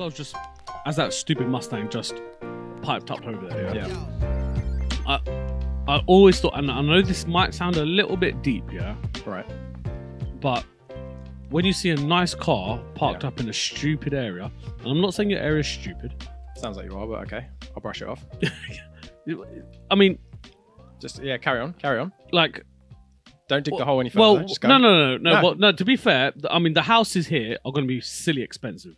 as that stupid Mustang just piped up over there. Yeah. I always thought, and I know this might sound a little bit deep, yeah, Right. but when you see a nice car parked up in a stupid area, and I'm not saying your area is stupid. Sounds like you are, but okay. I'll brush it off. I mean, Just, yeah, carry on. like, Don't dig the hole any further. well, Just go. no. No. Well, no. To be fair, I mean, the houses here are going to be silly expensive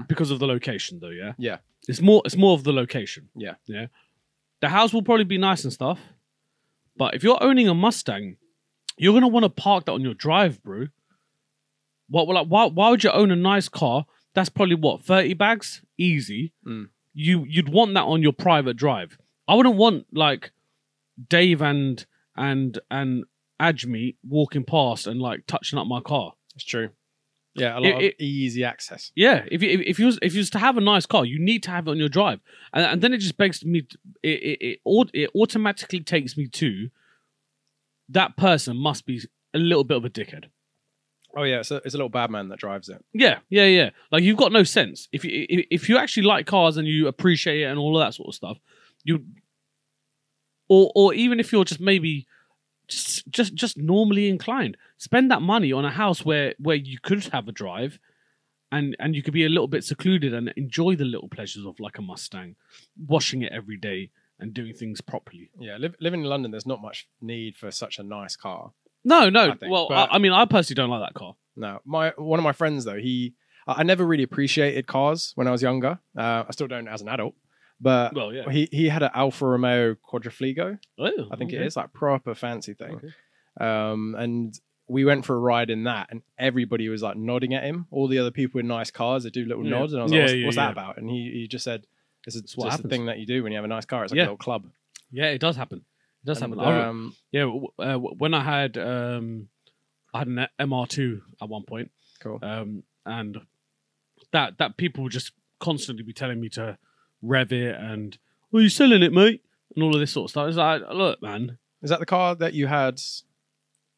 because of the location, though. Yeah. Yeah. It's more of the location. Yeah. Yeah. The house will probably be nice and stuff, but if you're owning a Mustang, you're gonna want to park that on your drive, bro. Why would you own a nice car? That's probably what, 30 bags? Easy. You'd want that on your private drive. I wouldn't want like Dave and Ajmi walking past and like touching up my car. It's true. Yeah, a lot of easy access. Yeah, if you was to have a nice car, you need to have it on your drive, and then it just begs me. It automatically takes me to that person must be a little bit of a dickhead. Oh yeah, it's a little bad man that drives it. Yeah. Like you've got no sense. If you actually like cars and you appreciate it and all of that sort of stuff, or even if you're just maybe just normally inclined, spend that money on a house where you could have a drive, and you could be a little bit secluded and enjoy the little pleasures of like a Mustang, washing it every day and doing things properly. Yeah, living in London, there's not much need for such a nice car. No. think, Well, but- I mean, I personally don't like that car. No, one of my friends though, I never really appreciated cars when I was younger. I still don't as an adult. But Well, yeah. he had an Alfa Romeo Quadrifoglio, Oh, I think okay. it is, like proper fancy thing. Okay. And we went for a ride in that, and everybody was like nodding at him. All the other people in nice cars, they do little Yeah. nods, and I was Yeah, like, yeah, "What's yeah. that about?" And he just said, "It's what just a happens. thing that you do when you have a nice car. It's like Yeah. a little club." Yeah, it does happen. It does And, happen. When I had an MR2 at one point, cool. and that people would just constantly be telling me to rev it and, "Well, you selling it, mate?" and all of this sort of stuff. It's like, look, man, Is that the car that you had?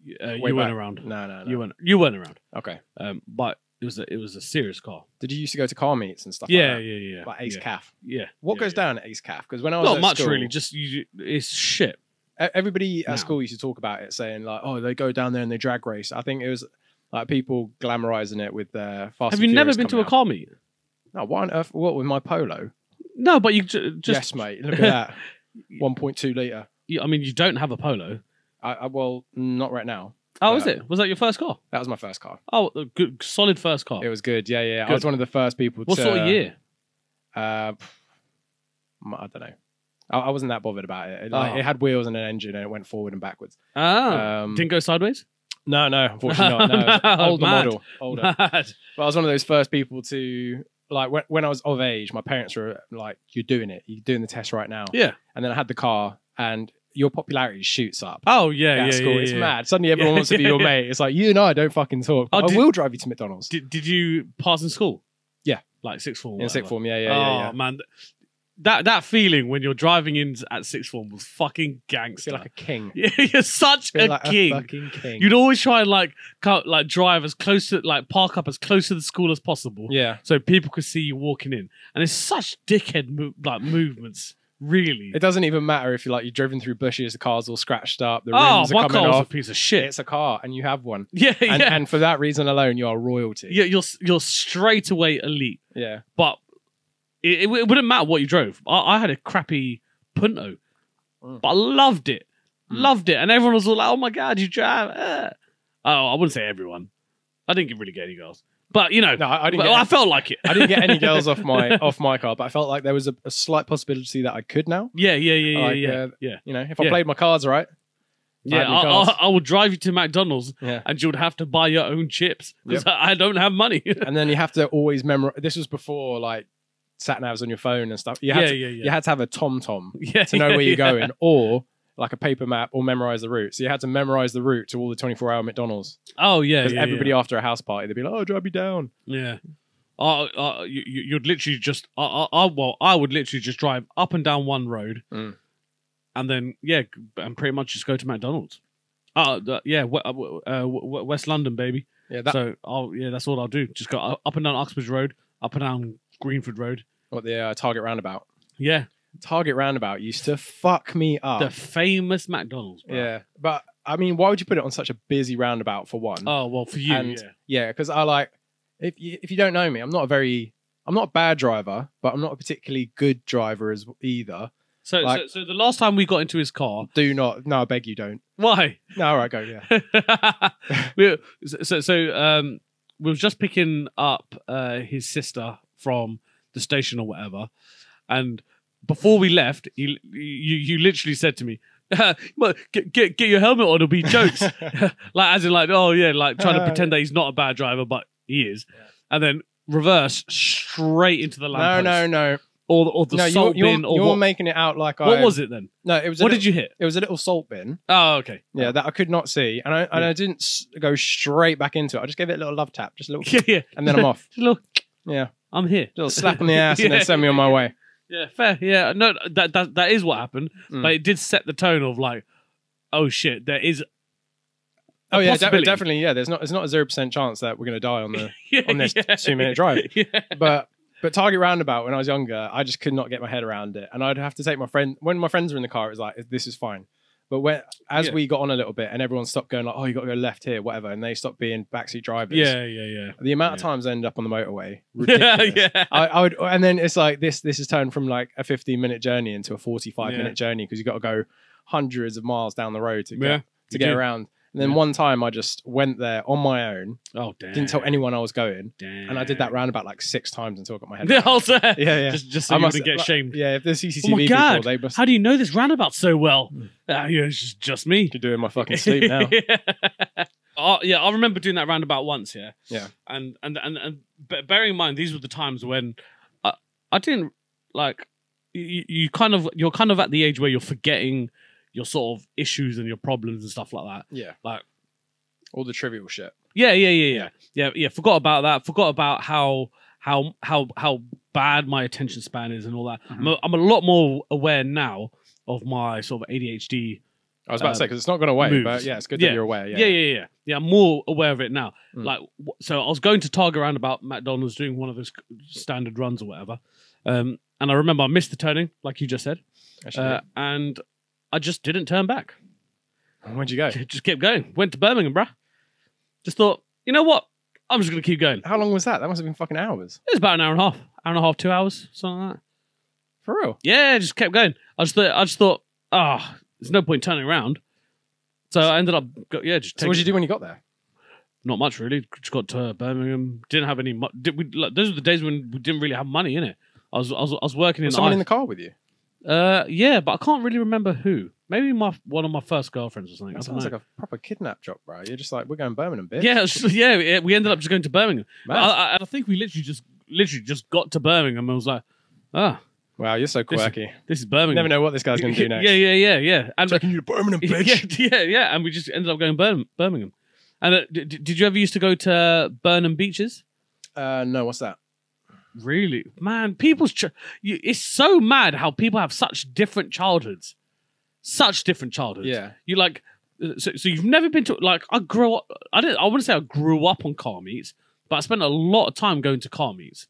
you way weren't back? around. No. You weren't around. Okay. But it was a serious car. Did you used to go to car meets and stuff? Yeah, like that? yeah. Like Ace yeah. Calf. Yeah. What yeah, goes yeah. down at Ace Calf? Because when I was Not at much school, really. Just it's shit. everybody at No. school used to talk about it, saying like, "Oh, they go down there and they drag race." I think it was like people glamorizing it with their Fast. Have and you never Furious been to coming a out. car meet? No, why on earth? What with my Polo? No, but you just. Yes, mate. Look at that. 1.2 liter. I mean, you don't have a Polo. Well, not right now. Oh, is it? Was that your first car? That was my first car. Oh, a good, solid first car. It was good. Yeah. I Good. was one of the first people. What sort of year? I don't know. I wasn't that bothered about it. It had wheels and an engine, and it went forward and backwards. Didn't go sideways? No, unfortunately not. No, it was older Mad. model. Older. Mad. But I was one of those first people to, like, when I was of age, my parents were like, "You're doing it. You're doing the test right now." Yeah. And then I had the car, and your popularity shoots up. Oh, yeah, At yeah, school. yeah, It's yeah. mad. Suddenly everyone wants to be your mate. It's like, you and I don't fucking talk. Oh, I will drive you to McDonald's. Did you pass in school? Yeah. Like sixth form? In sixth whatever. form, yeah. Oh, man. That feeling when you're driving in at sixth form was fucking I gangster. feel like a king. Yeah, you're such Feel a like king. a fucking king. You'd always try and like drive as close to, like, park up as close to the school as possible. Yeah. So people could see you walking in. And it's such dickhead movements, really. It doesn't even matter if you're driven through bushes, the car's all scratched up, the Oh, rims are my coming car was a off. piece of shit. It's a car, and you have one. Yeah, And, yeah. and for that reason alone, you are royalty. Yeah, you're straight away elite. Yeah. But it wouldn't matter what you drove. I had a crappy Punto, but I loved it. Loved it. And everyone was all like, "Oh my God, you drive." Oh, I wouldn't say everyone. I didn't really get any girls. But, you know, No, I didn't but get I felt like it. I didn't get any girls off my car, but I felt like there was a slight possibility that I could now. Yeah. You know, if I Yeah. played my cards right. Yeah, had any cars. I would drive you to McDonald's Yeah. and you would have to buy your own chips because I don't have money. And then you have to always memorize. This was before like sat navs on your phone and stuff. You had to have a TomTom Yeah, to know where you're yeah. going, or like a paper map, or memorize the route. So you had to memorize the route to all the 24-hour McDonald's. Oh, yeah. Because yeah, everybody after a house party, they'd be like, "Oh, drive me down." Yeah. You'd literally just... I would literally just drive up and down one road and then, and pretty much just go to McDonald's. West London, baby. Yeah, So, that's all I'll do. Just go up and down Uxbridge Road up and down Greenford Road. What, the Target roundabout? Yeah. Target roundabout used to fuck me up. The famous McDonald's, bro. Yeah, but I mean, why would you put it on such a busy roundabout for one? Oh, well, for you, And yeah, because I like, if you don't know me, I'm not a bad driver, but I'm not a particularly good driver as either. So, like, so the last time we got into his car, no, I beg you don't. why? No, all right, go, yeah. we was just picking up his sister from the station or whatever, and before we left, you literally said to me, get your helmet on, it'll be jokes. Like, as in, like, oh yeah, like trying to pretend that he's not a bad driver, but he is. Yeah. And then reverse straight into the lamppost. No. Or the salt bin. Or you're what? making it out like What was it then? No, it was. What did you hit? It was a little salt bin. Oh, okay. Yeah, that I could not see, and I didn't go straight back into it. I just gave it a little love tap, just a little, yeah, and then I'm off. Just a little, yeah, I'm here. A little slap on the ass, and then send me on my way. Yeah, fair. Yeah, no, that is what happened, but it did set the tone of like, oh shit, there is. Oh yeah, definitely. Yeah, there's not a 0% chance that we're gonna die on the on this 2-minute drive. Yeah. But Target roundabout, when I was younger, I just could not get my head around it, and I'd have to take my friend. When my friends were in the car, it was like, this is fine. But as we got on a little bit, and everyone stopped going like, oh, you got to go left here, whatever, and they stopped being backseat drivers. Yeah. The amount of times I ended up on the motorway, ridiculous. Yeah. I would, and then it's like this has turned from like a 15-minute journey into a 45-minute journey because you got to go hundreds of miles down the road to get around. And then one time I just went there on my own. Oh, damn. Didn't tell anyone I was going. Damn. And I did that roundabout like 6 times until I got my head around. Yeah. Just so you wouldn't get shamed. Yeah, if the CCTV oh my God. people, they must... How do you know this roundabout so well? It's just me. You're doing my fucking sleep now. Yeah, I remember doing that roundabout once, yeah. Yeah. And bearing in mind, these were the times when I didn't, like, you're kind of at the age where you're forgetting your sort of issues and your problems and stuff like that. Yeah. Like all the trivial shit. Yeah. Forgot about that. Forgot about how bad my attention span is and all that. Mm-hmm. I'm a lot more aware now of my sort of ADHD. I was about to say, because it's not gone away, moves. But yeah, it's good that you're aware. Yeah. I'm more aware of it now. Like, so I was going to Target roundabout McDonald's doing one of those standard runs or whatever. And I remember I missed the turning, like you just said. And I just didn't turn back. Where'd you go? Just kept going. Went to Birmingham, bruh. Just thought, you know what? I'm just going to keep going. How long was that? That must have been fucking hours. It was about an hour and a half, 2 hours, something like that. For real? Yeah, just kept going. I just thought, there's no point turning around. So I ended up, So what did you do when you got there? Not much, really. Just got to Birmingham. Didn't have any. Those were the days when we didn't really have money in it. I was working in. Someone in the car with you? Yeah, but I can't really remember who. Maybe one of my first girlfriends or something. That sounds like a proper kidnap job, bro. You're just like, we're going to Birmingham, bitch. Yeah, we ended up just going to Birmingham. I think we literally just got to Birmingham and was like, wow, you're so quirky. This is Birmingham. You never know what this guy's going to do next. Yeah. And taking you to Birmingham, bitch. Yeah. And we just ended up going Birmingham. And did you ever used to go to Burnham Beaches? No, what's that? Really? Man, it's so mad how people have such different childhoods. Yeah. You like, so you've never been to, like, I wouldn't say I grew up on car meets, but I spent a lot of time going to car meets.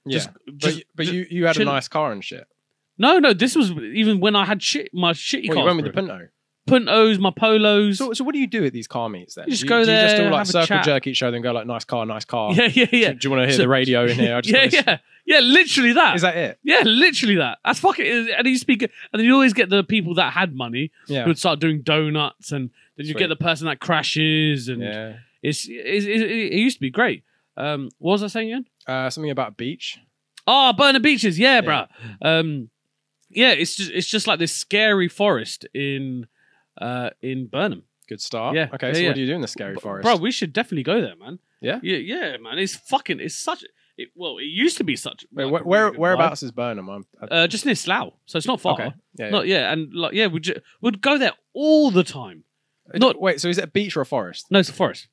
Yeah. But you had a nice car and shit. No, this was even when I had my shitty cars. You went with the Punto? Puntos, my Polos. So what do you do at these car meets then? You just go there, you just do like have circle jerk each other and go like, nice car. Yeah. Do you want to hear the radio in here? Yeah, literally that. Is that it? Yeah, literally that. That's fucking. And you speak, and then you always get the people that had money who would start doing donuts, and then you get the person that crashes, and it used to be great. What was I saying again? Something about beach. Oh, Burnham Beaches, yeah, bro. It's just like this scary forest in Burnham. Good start. Yeah. Okay. So what do you do in the scary forest, bro? We should definitely go there, man. Yeah. Yeah, man. It's such. It used to be such. Wait, whereabouts is Burnham? Just near Slough, so it's not far. Okay. And we'd go there all the time. Wait, so is it a beach or a forest? No, it's a forest.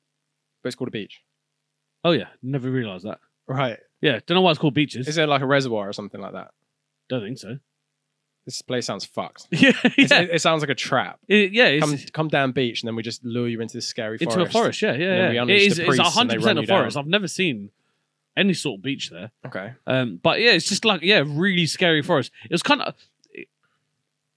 But it's called a beach. Oh yeah, never realised that. Right. Yeah, don't know why it's called beaches. Is there like a reservoir or something like that? Don't think so. This place sounds fucked. Yeah. It sounds like a trap. Come down beach and then we just lure you into this scary forest. Into a forest, yeah. It is 100% a forest. I've never seen any sort of beach there. Okay. But yeah, it's just like really scary forest. It was kind of.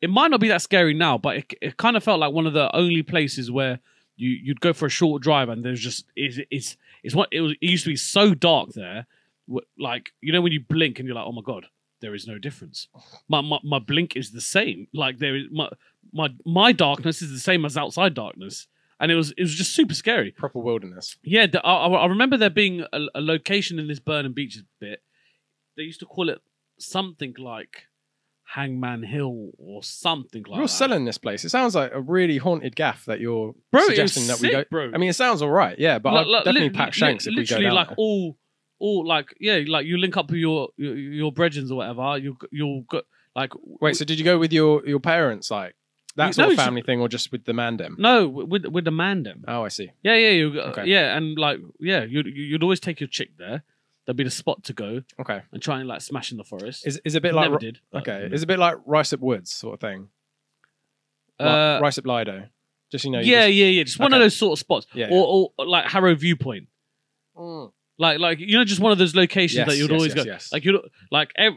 It might not be that scary now, but it kind of felt like one of the only places where you'd go for a short drive and there's just it used to be so dark there, like when you blink and you're like, oh my god, there is no difference. My blink is the same. Like there is my darkness is the same as outside darkness, and it was just super scary. Proper wilderness. Yeah, I remember there being a location in this Burnham Beach bit. They used to call it something like Hangman Hill or something like that. You're selling this place. It sounds like a really haunted gaff that you're suggesting that we go. Bro. I mean, it sounds all right, yeah, but I'd definitely pack shanks if we go down like there. all like like you link up with your brethrens or whatever. You'll go like. Wait, so did you go with your parents, like that sort of family thing, or just with the mandem? No, with the mandem. Oh, I see. Yeah, Okay. yeah, and like you'd always take your chick there. There'd be the spot to go. Okay. And try and like smash in the forest. Is a bit like Never did. Okay. Is a bit like Rice Up Woods sort of thing. Rice Up Lido. Just Yeah. Just one of those sort of spots. Yeah, or like Harrow Viewpoint. Mm. Like just one of those locations that you'd always go. Yes. Like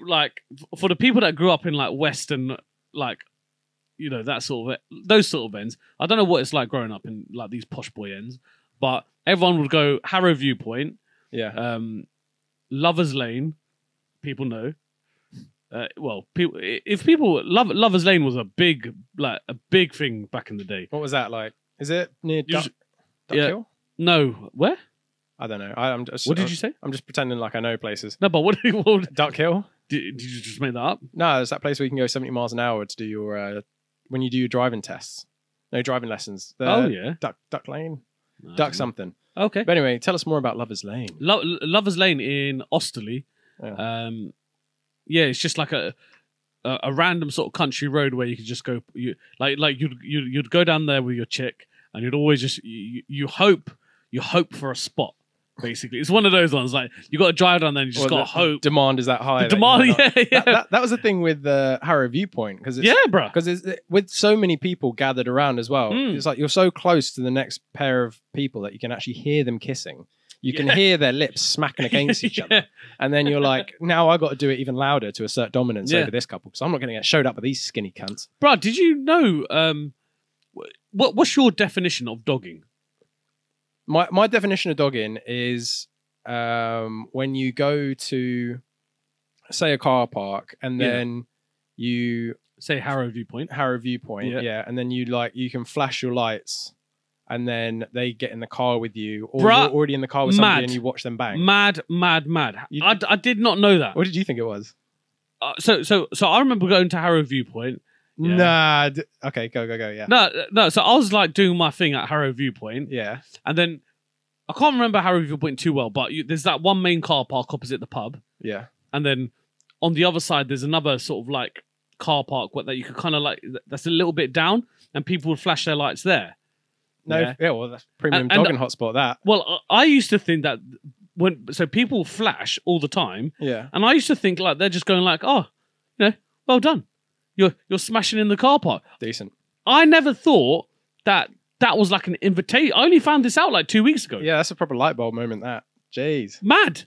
like for the people that grew up in like Western, like that sort of those sort of ends. I don't know what it's like growing up in like these posh boy ends, but everyone would go Harrow Viewpoint. Yeah. Lovers Lane, people know. Lovers Lane was a big thing back in the day. What was that like? Is it near Duck yeah. Hill? No, where? I don't know. I'm just. What did you say? I'm just pretending like I know places. No, but what Duck Hill? Did you just make that up? No, it's that place where you can go 70 miles an hour to do your when you do your driving tests. No driving lessons. Yeah. Duck Lane. No, Duck something. Okay. But anyway, tell us more about Lovers Lane. Lovers Lane in Osterley. Yeah. It's just like a random sort of country road where you could just go. You'd go down there with your chick, and you'd always just you hope for a spot. Basically, it's one of those ones like you got to drive down there and you just got to hope. Demand is that high. The demand, yeah. That was the thing with Harrow Viewpoint because bro. Because with so many people gathered around as well, it's like you're so close to the next pair of people that you can actually hear them kissing. You can hear their lips smacking against each other, and then you're like, now I got to do it even louder to assert dominance over this couple because I'm not going to get showed up with these skinny cunts. Bro, did you know? What's your definition of dogging? My definition of dogging is when you go to, say, a car park and then you say Harrow Viewpoint, yeah, and then you can flash your lights, and then they get in the car with you, or Bruh, you're already in the car with somebody and you watch them bang. Mad. I did not know that. What did you think it was? So I remember going to Harrow Viewpoint. Yeah. Nah. Okay, go. Yeah. No. So I was like doing my thing at Harrow Viewpoint. Yeah. And then I can't remember Harrow Viewpoint too well, but there's that one main car park opposite the pub. Yeah. And then on the other side, there's another sort of like car park that you could kind of like, that's a little bit down, and people would flash their lights there. No. Yeah. Well, that's premium dogging hotspot. That. Well, I used to think that so people flash all the time. Yeah. And I used to think like they're just going like, oh, well done. You're smashing in the car park. Decent. I never thought that was like an invitation. I only found this out like 2 weeks ago. Yeah, that's a proper light bulb moment. That. Jeez. Mad.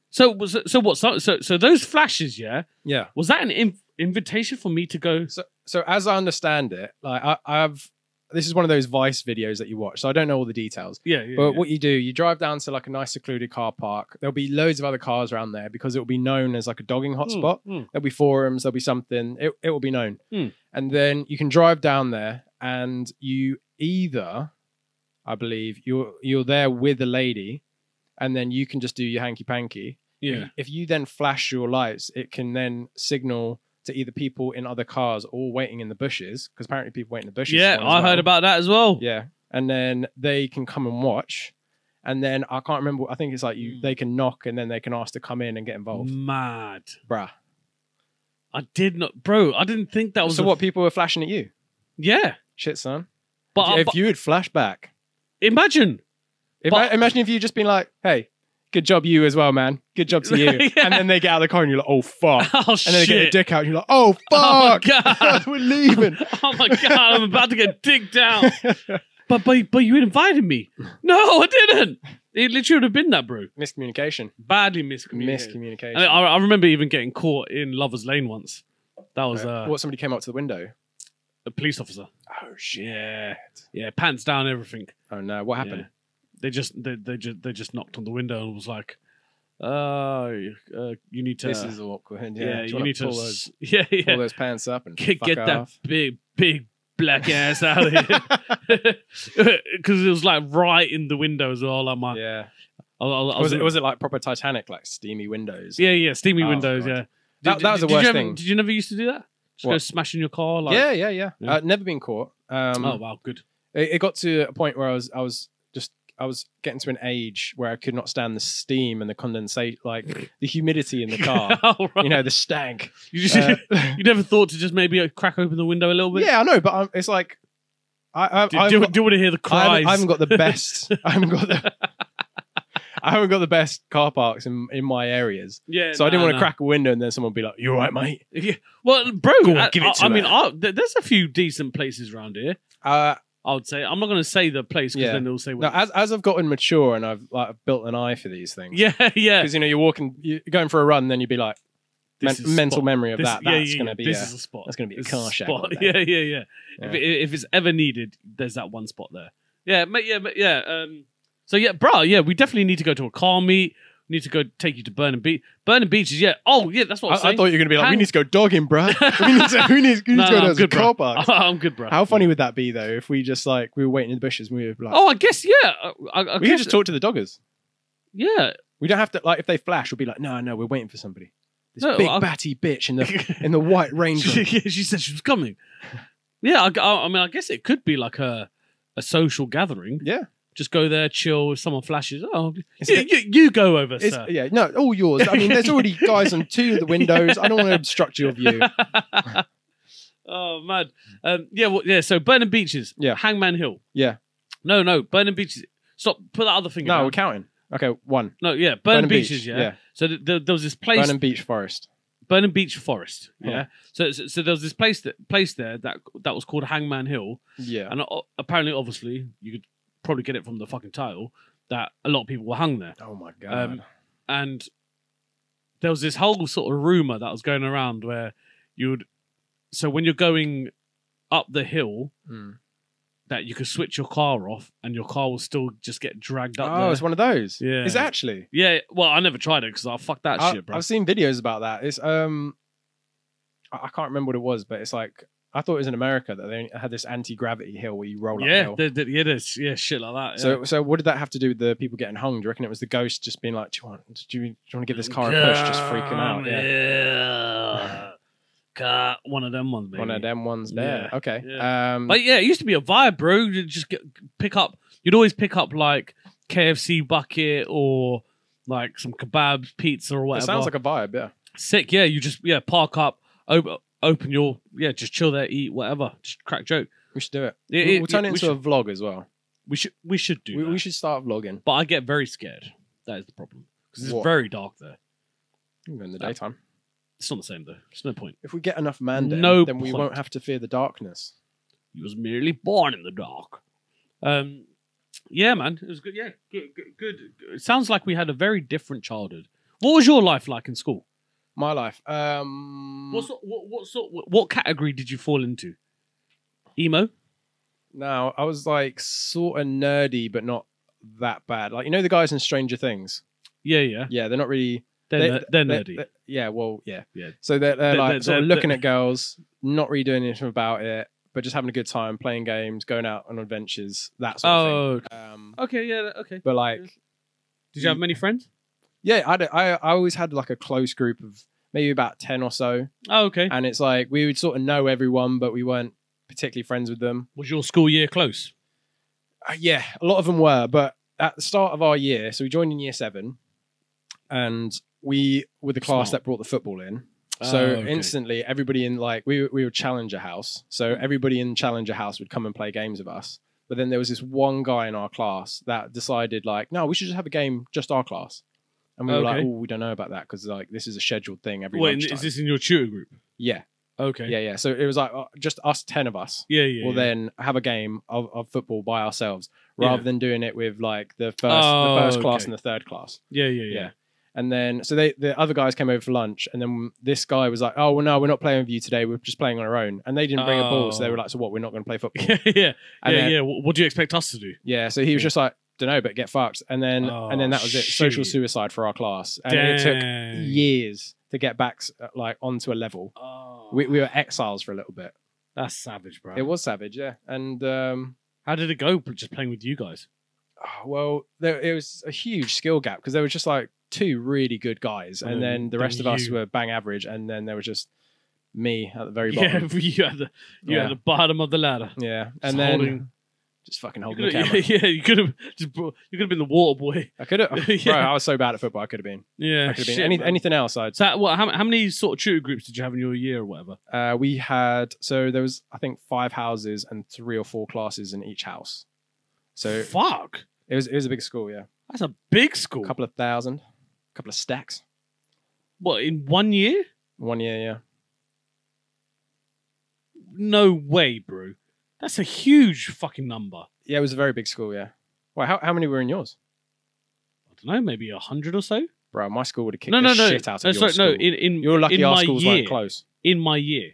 So what? So those flashes, yeah. Yeah. Was that an invitation for me to go? So as I understand it, like I've. This is one of those Vice videos that you watch, so I don't know all the details. Yeah. But what you do, you drive down to like a nice secluded car park. There'll be loads of other cars around there because it will be known as like a dogging hotspot. There'll be forums, there'll be something. It will be known. And then you can drive down there, and you either, I believe, you're there with a lady, and then you can just do your hanky panky. Yeah. If you then flash your lights, it can then signal to either people in other cars or waiting in the bushes, because apparently people wait in the bushes. Yeah, I heard about that as well. Yeah, and then they can come and watch, and then I can't remember. I think it's like they can knock, and then they can ask to come in and get involved. Mad, bruh. I didn't think that was. So what? People were flashing at you? Yeah, shit, son. But if you had flashed back, imagine if you just been like, hey. Good job, you as well, man. Good job to you. Yeah. And then they get out of the car and you're like, oh, fuck. Oh, and then they shit. get a dick out and you're like, oh, fuck. Oh, my God. We're leaving. Oh, my God. I'm about to get dicked down. But you invited me. No, I didn't. It literally would have been that, bro. Miscommunication. Badly miscommunicated. Miscommunication. And I remember even getting caught in Lovers Lane once. That was what? Somebody came up to the window. a police officer. Oh shit. Yeah, pants down, everything. Oh no, what happened? Yeah. They just knocked on the window and was like, you need to. This is awkward. Yeah, you need to pull those, yeah. pull those pants up and Get fuck that off. big black ass out of here. Because it was like right in the window as well. Like yeah. was it like proper Titanic, like steamy windows? Yeah, steamy windows. God. Yeah, That was the worst thing. Did you never used to do that? Just go smashing your car? Like... Yeah. Never been caught. Oh wow, good. It got to a point where I was getting to an age where I could not stand the steam and the condensate, like the humidity in the car. Oh, right. You know, the stank. You never thought to just maybe crack open the window a little bit? Yeah, I know, but it's like do you want to hear the cries? I haven't got the best. I haven't got the best car parks in my areas. Yeah, so I didn't want to crack a window and then someone would be like, "You all right, mate?" Yeah. Well, bro, Go on, give it to me. There's a few decent places around here. I would say. I'm not going to say the place because then they'll say. No, as I've gotten mature and I've built an eye for these things. Yeah. Because you're going for a run, then you'd be like, mental memory of that. That's going to be this is a spot. That's going to be a car shack. Yeah. If it's ever needed, there's that one spot there. Yeah, so yeah, bro, we definitely need to go to a car meet. We need to go take you to Burnham Beach. Burnham Beach is Oh yeah, that's what I'm saying. I thought you were going to be like, we need to go dogging, bro. we need to go to a car park. I'm good, bro. How funny would that be though if we just like we were waiting in the bushes and we were like, I guess we could just talk to the doggers. Yeah, we don't have to like if they flash, we'll be like, no, we're waiting for somebody. This big batty bitch in the white Ranger. She said she was coming. Yeah, I mean, I guess it could be like a social gathering. Yeah. Just go there, chill. If someone flashes, you go over, sir. Yeah, no, all yours. I mean, there's already guys on 2 of the windows. I don't want to obstruct your view. Oh, man. So Burnham Beaches. Yeah. Hangman Hill. Yeah. No. Burnham Beaches. Stop. Put that other thing No, down. we're counting. Okay, 1. No, yeah. Burnham Beaches, yeah. So there was this place. Burnham Beach Forest. Burnham Beach Forest. Yeah. So there was this place there that was called Hangman Hill. Yeah. And apparently, obviously, you could probably get it from the fucking title, that a lot of people were hung there. Oh my god! And there was this whole sort of rumor that was going around where so when you're going up the hill, that you could switch your car off and your car will still just get dragged up. Oh, it's one of those. Yeah, is it actually? Yeah. Well, I never tried it because fuck that shit, bro. I've seen videos about that. It's I can't remember what it was, but it's like. I thought it was in America that they had this anti-gravity hill where you roll uphill. Yeah, shit like that. Yeah. So what did that have to do with the people getting hung? Do you reckon it was the ghost just being like, do you want to give this car a push, just freak him out? Yeah. One of them ones, maybe. One of them ones there. Yeah. Okay. Yeah. But yeah, it used to be a vibe, bro. You'd just you'd always pick up like KFC bucket or like some kebabs, pizza or whatever. It sounds like a vibe, yeah. Sick, yeah. You just park up, open your just chill there, eat whatever, just crack joke. We should do it. We'll turn it into a vlog as well. We should do that. We should start vlogging. But I get very scared. That is the problem because it's very dark there. In the daytime. It's not the same though. There's no point. If we get enough man, then we won't have to fear the darkness. He was merely born in the dark. Yeah, man, it was good. Yeah, good. It sounds like we had a very different childhood. What was your life like in school? My life. What category did you fall into? Emo? No, I was like sort of nerdy, but not that bad. Like the guys in Stranger Things. Yeah. Yeah, they're not really. They're nerdy. Yeah. So they're like sort of looking at girls, not really doing anything about it, but just having a good time, playing games, going out on adventures, that sort of thing. Okay. Yeah. Okay. But like, did you have many friends? Yeah, I always had like a close group of maybe about 10 or so. Oh, okay. And it's like we would sort of know everyone, but we weren't particularly friends with them. Was your school year close? Yeah, a lot of them were. But at the start of our year, so we joined in year 7, and we were the class that brought the football in. So instantly, everybody in we were Challenger House. So everybody in Challenger House would come and play games with us. But then there was this one guy in our class that decided no, we should just have a game, just our class. And we were like, oh, we don't know about that because this is a scheduled thing every lunchtime. Is this in your tutor group? Yeah. Okay. Yeah, yeah. So it was like just us 10 of us. Yeah, yeah. Will yeah. then have a game of football by ourselves, rather Yeah. than doing it with like the first Oh, class okay. and the third class. Yeah, yeah, yeah. Yeah. And then so the other guys came over for lunch, and then this guy was like, "Oh well, no, we're not playing with you today. We're just playing on our own." And they didn't bring a ball, so they were like, "So what? We're not going to play football?" Yeah, yeah, And yeah, then- yeah. What do you expect us to do? Yeah. So he was just like, "Don't know, but get fucked." And then that was it. Social shit. suicide for our class, and Dang. it took years to get back like onto a level. Oh, We were exiles for a little bit. that's savage, bro. It was savage, yeah. And How did it go? Just playing with you guys. well, it was a huge skill gap because there was just like 2 really good guys, and then the rest of us you. were bang average, and then there was just me at the very Yeah, bottom. you had the bottom of the ladder. Yeah, Just and then holding- just fucking You holding the could've- camera. yeah, you could have been the water boy. I could have, Yeah. bro. I was so bad at football. I could have been. Yeah, I could have been shit, man. anything else. So, how many sort of tutor groups did you have in your year or whatever? We had there was I think 5 houses and 3 or 4 classes in each house. So Fuck, it was a big school. Yeah, that's a big school. a couple of thousand, a couple of stacks. What, in 1 year? 1 year, yeah. No way, bro. That's a huge fucking number. Yeah, it was a very big school. Yeah. Well, how many were in yours? I don't know, maybe 100 or so. Bro, my school would have kicked No, the no, no. shit out No, of your sorry, school. no. In You're lucky in our my schools year, weren't close. In my year,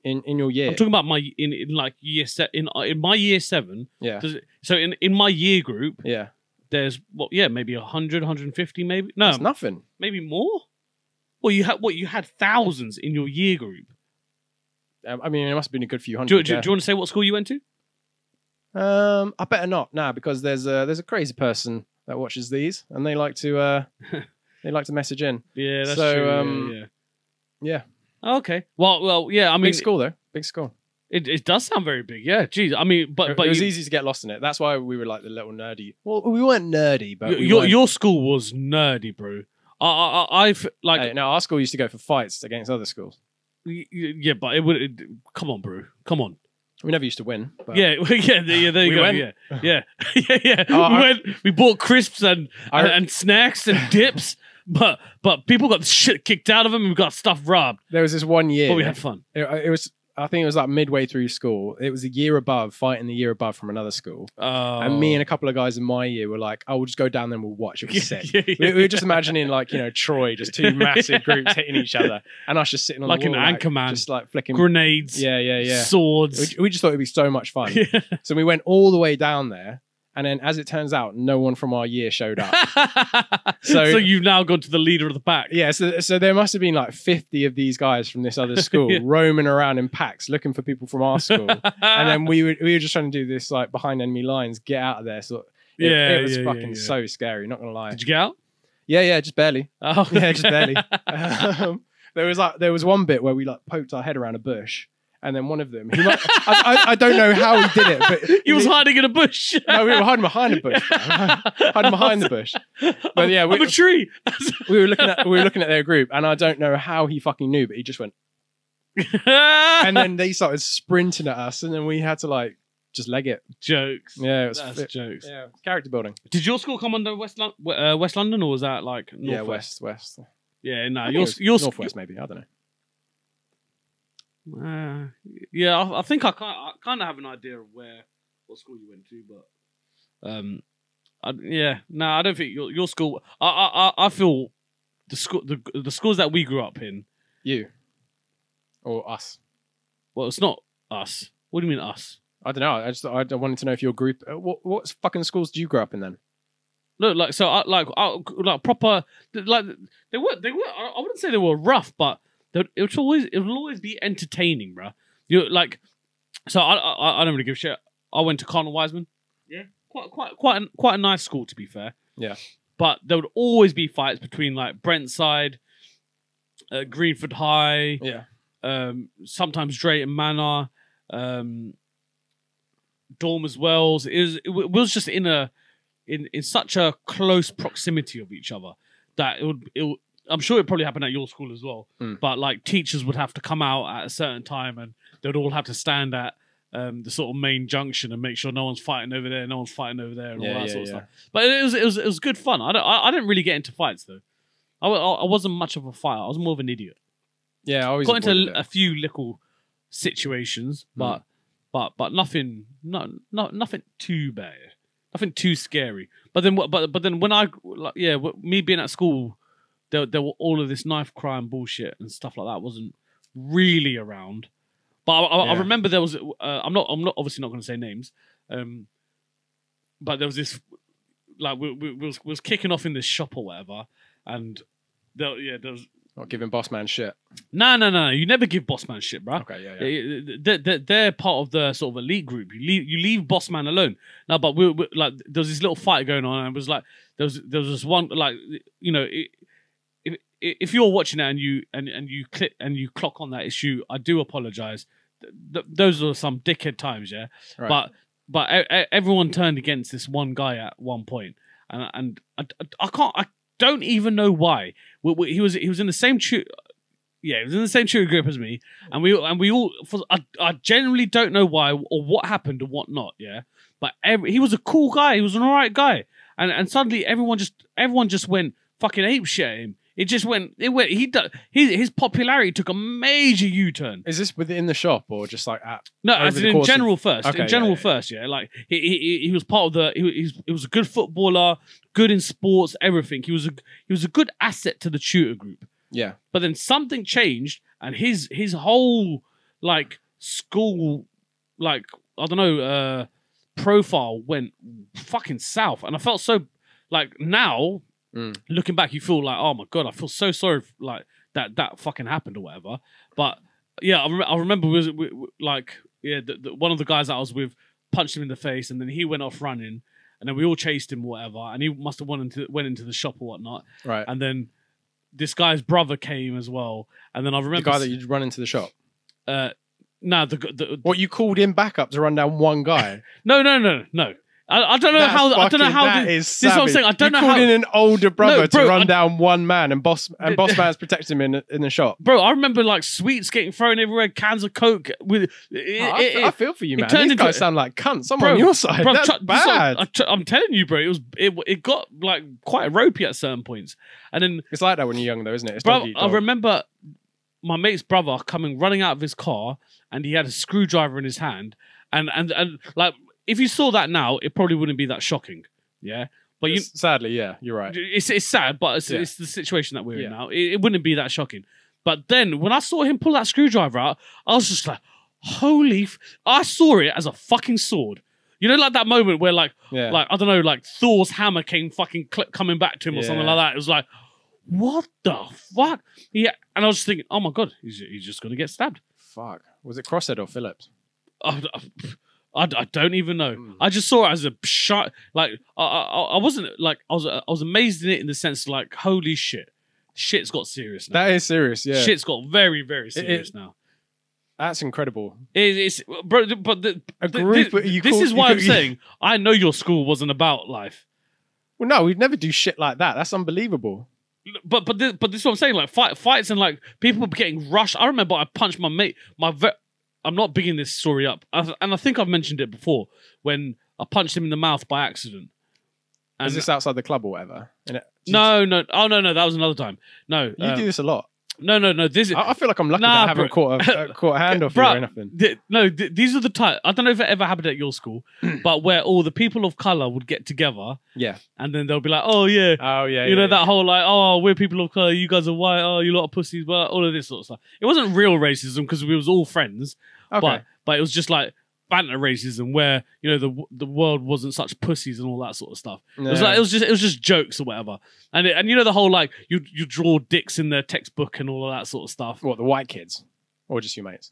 In your year. I'm talking about my in like year in my year 7. Yeah. So in my year group, Yeah. there's maybe 100, 150, maybe. No, It's nothing. maybe more. Well, you had thousands in your year group. I mean, it must have been a good few Do hundred. you want to say what school you went to? I better not now because there's a crazy person that watches these, and they like to message in. Yeah, that's So, true. Yeah. Yeah. Okay. Well, yeah. I mean, Big school though. Big school. it does sound very big. Yeah. Jeez. I mean, but It was you, easy to get lost in it. That's why we were like the little nerdy. Well, we weren't nerdy, but your school was nerdy, bro. I've like Hey, no, our school used to go for fights against other schools. yeah, but it would. Come on, bro. Come on. We never used to win. But Yeah, yeah, there you We go. went. Yeah, yeah, yeah. Oh, We bought crisps and I- snacks and dips, but people got the shit kicked out of them and we got stuff robbed. there was this one year. But we had fun. It was. I think it was like midway through school. It was a year above, fighting the year above from another school. And me and a couple of guys in my year were like, "Oh, we'll just go down there and we'll watch." It was sick. Yeah, yeah. We were just imagining like Troy, just 2 massive groups hitting each other, and us just sitting on Like the an wall, Anchorman. just like flicking Grenades, Yeah. swords. We just thought it'd be so much fun. Yeah. So we went all the way down there, and then as it turns out, no one from our year showed up. so you've now gone to the leader of the pack. Yeah, so there must have been like 50 of these guys from this other school Yeah. roaming around in packs looking for people from our school. And then we were just trying to do this like behind enemy lines, get out of there. So it was fucking so scary, not gonna lie. Did you get out? Yeah, just barely. Oh, Yeah, just barely. There was one bit where we like poked our head around a bush, and then one of them, I don't know how he did it, but He was hiding in a bush. No, we were hiding behind a bush, bro. Hiding behind the bush. But yeah, I'm a tree. we were looking at their group, and I don't know how he fucking knew, but he just went, and then they started sprinting at us, and then we had to like just leg it. Jokes. Yeah, it was That's jokes. yeah, character building. Did your school come under West London, or was that like Yeah, Northwest? west. Yeah, no, I think it was your northwest maybe. I don't know. Yeah, I think I kind of have an idea of what school you went to, but I don't think your school. I feel the schools that we grew up in. You or us? Well, it's not us. What do you mean us? I don't know. I wanted to know if your group. What fucking schools did you grow up in then? Look, like so, like proper, like they were. I wouldn't say they were rough, but it will always be entertaining, bro. You like, so I don't really give a shit. I went to Cardinal Wiseman. Yeah, quite a nice school, to be fair. Yeah, but there would always be fights between like Brentside, Greenford High. Yeah. Sometimes Drayton Manor, Dormers Wells. It was just in such a close proximity of each other that it would I'm sure it probably happened at your school as well. But like teachers would have to come out at a certain time and they'd all have to stand at the sort of main junction and make sure no one's fighting over there, no one's fighting over there, and all that sort of stuff. But it was good fun. I didn't really get into fights though. I wasn't much of a fighter. I was more of an idiot. Yeah, I always got into avoided a it. few little situations, but nothing, nothing too bad, nothing too scary. But then when me being at school, there were all of this knife crime bullshit and stuff like that wasn't really around. But I remember there was. I'm not obviously not going to say names. But there was this, like we was kicking off in this shop or whatever, and there was. Not giving boss man shit. No. You never give boss man shit, bro. Okay, yeah. They're part of the sort of elite group. You leave boss man alone. No, but we like there was this little fight going on, and it was like there was this one, like, you know, if you're watching it and you click and you clock on that issue, I do apologize. Those are some dickhead times, yeah. Right. But everyone turned against this one guy at one point, and I don't even know why. He was in the same he was in the same tutor group as me, and we all. I genuinely don't know why or what happened or what not. Yeah, but he was a cool guy. He was an alright guy, and suddenly everyone just went fucking ape shit at him. His popularity took a major U-turn. Is this within the shop or just like at? No, as in general first. Okay, in general first, yeah. Like he was part of the. He was a good footballer, good in sports, everything. He was a good asset to the tutor group. Yeah. But then something changed, and his whole like school, like, I don't know, profile went fucking south, and I felt so like now. Looking back, you feel like, oh my god, I feel so sorry like that fucking happened or whatever. But yeah, I remember one of the guys that I was with punched him in the face, and then he went off running, and then we all chased him or whatever, and he must have went into the shop or whatnot. Right. And then this guy's brother came as well, and then I remember the guy that you'd run into the shop. No, what, you called him back up to run down one guy? No. I don't know how. I don't know how. This is what I'm saying. I don't know how. You called in an older brother to run down one man, and boss man's protecting him in the shop. Bro, I remember like sweets getting thrown everywhere, cans of Coke. I feel for you, man. These guys sound like cunts. I'm on your side. Bro, that's bad. I'm telling you, bro. It got like quite ropey at certain points, and then it's like that when you're young, though, isn't it? It's bro, I remember my mate's brother running out of his car, and he had a screwdriver in his hand, and like. If you saw that now, it probably wouldn't be that shocking, yeah. But sadly, yeah, you're right. It's sad, but it's the situation that we're in now. It wouldn't be that shocking. But then when I saw him pull that screwdriver out, I was just like, "Holy!" I saw it as a fucking sword. You know, like that moment where, like I don't know, like Thor's hammer came fucking coming back to him or something like that. It was like, what the fuck? Yeah, and I was just thinking, oh my god, he's just gonna get stabbed. Fuck. Was it Crosshead or Phillips? I don't even know. I just saw it as a shot. Like I wasn't like I was amazed in it in the sense like, holy shit's got serious now. That is serious. Yeah, shit's got very, very serious now. That's incredible. It's bro, but this is why I'm saying I know your school wasn't about life. Well, no, we'd never do shit like that. That's unbelievable. But this is what I'm saying. Like fights and like people getting rushed. I remember I punched my mate. I'm not bigging this story up, and I think I've mentioned it before when I punched him in the mouth by accident. And is this outside the club or whatever? No. Oh no, that was another time. No, you do this a lot. No. This is. I feel like I'm lucky that I haven't caught a hand off you or anything. These are the type. I don't know if it ever happened at your school, but where all the people of color would get together. Yeah. And then they'll be like, oh yeah, you know that whole like, oh, we're people of color, you guys are white, oh, you lot of pussies, but all of this sort of stuff. It wasn't real racism because we was all friends. Okay. But it was just like banter racism where, you know, the world wasn't such pussies and all that sort of stuff. No. It was just jokes or whatever. And you know the whole like you draw dicks in their textbook and all of that sort of stuff. What, the white kids? Or just your mates?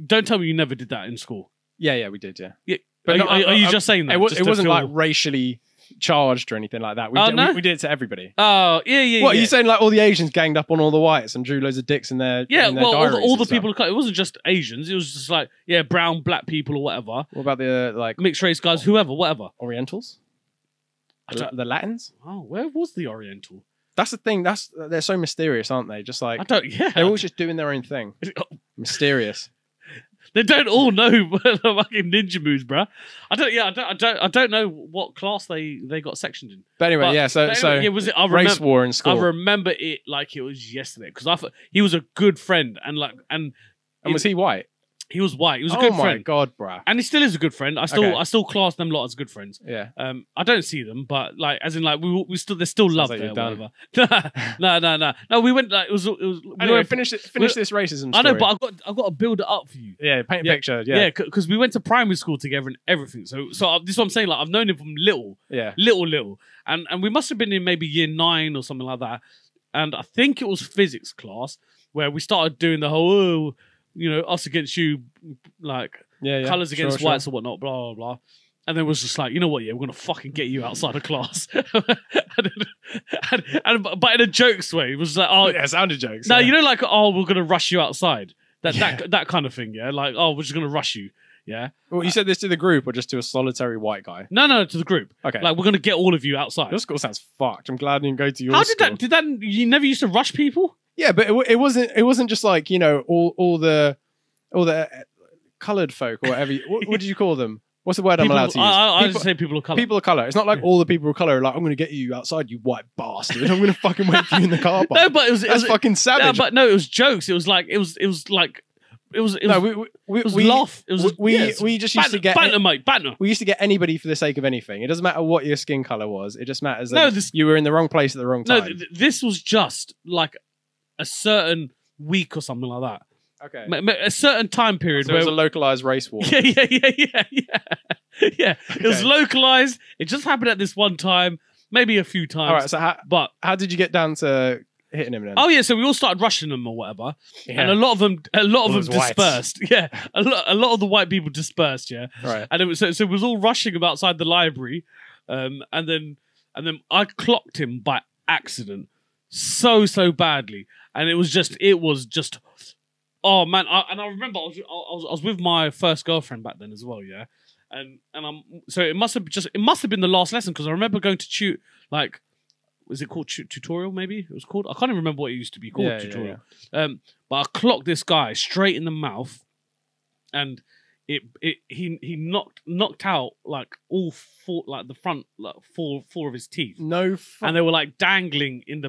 Don't tell me you never did that in school. Yeah, we did, yeah. But are you just saying that? It wasn't like racially charged or anything like that. We did it to everybody. Oh, yeah. What, are you saying like all the Asians ganged up on all the whites and drew loads of dicks in their all the people, it wasn't just Asians, it was just like, brown, black people or whatever. What about the like mixed race guys, whoever, whatever. Orientals? The Latins? Oh, where was the Oriental? That's the thing, they're so mysterious, aren't they? Just like they're all just doing their own thing. Mysterious. They don't all know the fucking ninja moves, bruh. I don't know what class they got sectioned in. But anyway, was it? Race war in school. I remember it like it was yesterday because I thought he was a good friend and was he white? He was white. He was a good friend. Oh my god, bruh. And he still is a good friend. I still class them lot as good friends. Yeah. I don't see them, but like as in like there's still love like there. Whatever. No. We went like it was. Anyway, finish this racism story. I know, but I've got to build it up for you. Yeah, paint a picture. Yeah, because we went to primary school together and everything. So this is what I'm saying. Like I've known him from little. Yeah. Little, and we must have been in maybe year 9 or something like that. And I think it was physics class where we started doing the whole. Us against you, like colours against whites or whatnot, blah, blah, blah. And then it was just like, you know what, we're going to fucking get you outside of class. But in a jokes way, it was like, oh. Yeah, it sounded jokes. No, like, oh, we're going to rush you outside. That kind of thing, yeah? Like, oh, we're just going to rush you, yeah? Well, you said this to the group or just to a solitary white guy? No, to the group. Okay. Like, we're going to get all of you outside. Your school sounds fucked. I'm glad I didn't go to your school. How did that, you never used to rush people? Yeah, but it wasn't just like all the coloured folk or whatever. What did you call them? What's the word I'm allowed to use? I just say people of colour. People of colour. It's not like all the people of colour are like, I'm going to get you outside, you white bastard. I'm going to fucking wait for you in the car park. No, but it was fucking savage. No, but no, it was jokes. It was laugh. It was we just used to get banter, mate, banter. We used to get anybody for the sake of anything. It doesn't matter what your skin color was. It just matters that you were in the wrong place at the wrong time. No, this was just like a certain week or something like that. Okay, a certain time period. So it was a localized race war. Yeah. It was localized. It just happened at this one time, maybe a few times. All right. So how did you get down to hitting him then? Oh yeah, so we all started rushing them or whatever, and a lot of them dispersed. White. Yeah, a lot of the white people dispersed. Yeah, right. And it was so it was all rushing him outside the library, and then I clocked him by accident so badly, and it was just oh man, I remember I was with my first girlfriend back then as well. Yeah, and so it must have been the last lesson because I remember going to was it called tutorial? Maybe it was called. I can't even remember what it used to be called. Tutorial. Yeah. But I clocked this guy straight in the mouth, and he knocked out like all four, like the front four of his teeth. No, and they were like dangling in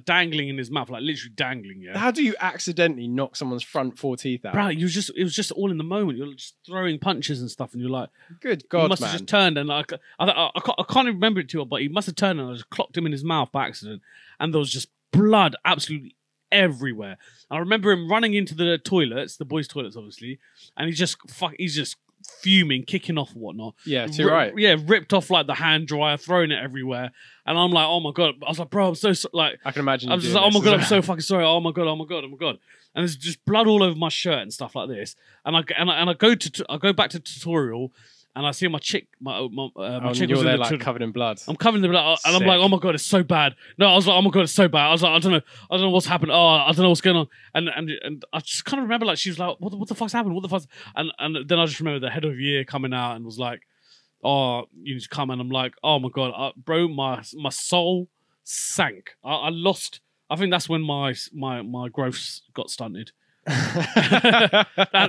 dangling in his mouth, like literally dangling. Yeah. How do you accidentally knock someone's front 4 teeth out? Bro, it was just all in the moment. You're just throwing punches and stuff, and you're like, good God, he must have just turned and like I can't even remember it too well, but he must have turned and I just clocked him in his mouth by accident, and there was just blood absolutely everywhere. I remember him running into the toilets, the boys' toilets, obviously, and he's just fuming, kicking off and whatnot. Yeah, too right. Yeah, ripped off like the hand dryer, throwing it everywhere, and I'm like, oh my god! I was like, bro, I'm so like, I can imagine. I was just like, oh my god, I'm so fucking sorry. Oh my god, and there's just blood all over my shirt and stuff like this. And I go back to tutorial. And I see my chick, my chick was there like covered in blood. I'm covered in blood, and I'm like, oh my god, it's so bad. No, I was like, oh my god, it's so bad. I was like, I don't know what's happened. Oh, I don't know what's going on. And I just kind of remember like she was like, what the fuck's happened? What the fuck? And then I just remember the head of year coming out and was like, oh, you need to come. And I'm like, oh my god, bro, my soul sank. I lost. I think that's when my growth got stunted.